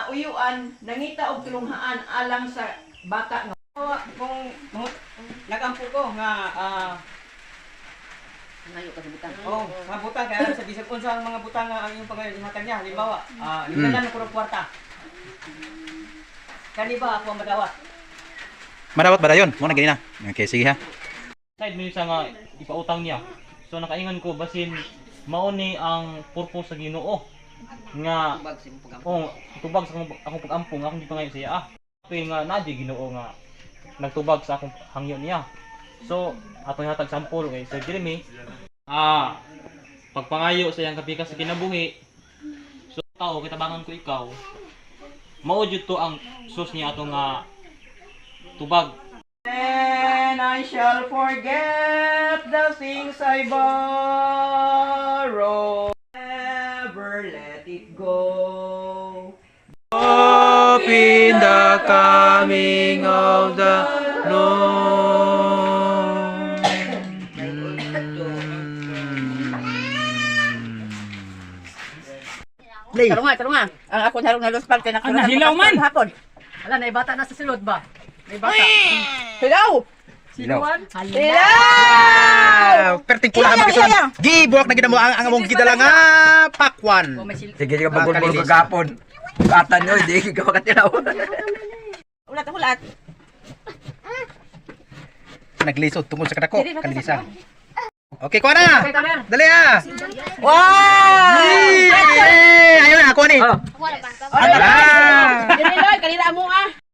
uyuan nangita og tulunghaan alang sa bata nga. Kung nagampo ko nga Ngayo ka sa butang. mga butang kaya sa bisag unsa ang mga butang nga ang iyong pangalimutan niya. Halimbawa, limanan ko ng kwarta. Kani ba ako ang madawat? Madawat ba dayon? Mo na gini na. Okay, sige ha. Side mo sa nga ipautang niya. So nakaingan ko basin mao ni ang purpose sa Ginoo nga Tubag sa imong pag-ampo. tubag sa akong pag-ampong akong gipangayo siya Tuy nga nadyo Ginoo nga nagtubag sa akong hangyo niya. So atong hatag sampol kay Sir Jeremy pagpangayo sa iyang kapikas sa kinabuhi. So tao kitabangan ko ikaw mao jud to ang sus niya atong tubag. And I shall forget the things I borrow. Never let it go. Hope in the coming of the Lord. Tarong nga. Ang ako harong na luspal kay nakita. Nahilaw man! Hapon. Ala na bata na sa silod ba? May bata. Hilaw. Silaw. Hilaw. Perting pula ka magkasuan. Gibuak na ginamo ang among gidala nga pakwan. Sige ka bagol-bagol kagapon. Batan nyo, hindi ka makatilaw. Ulat ang ulat. Naglisod tungkol sa kadako, kanilisan. Okay, kuha na! Okay, come here. Dali ha! Wow! Ayun na, kuha ni! Ano Ah!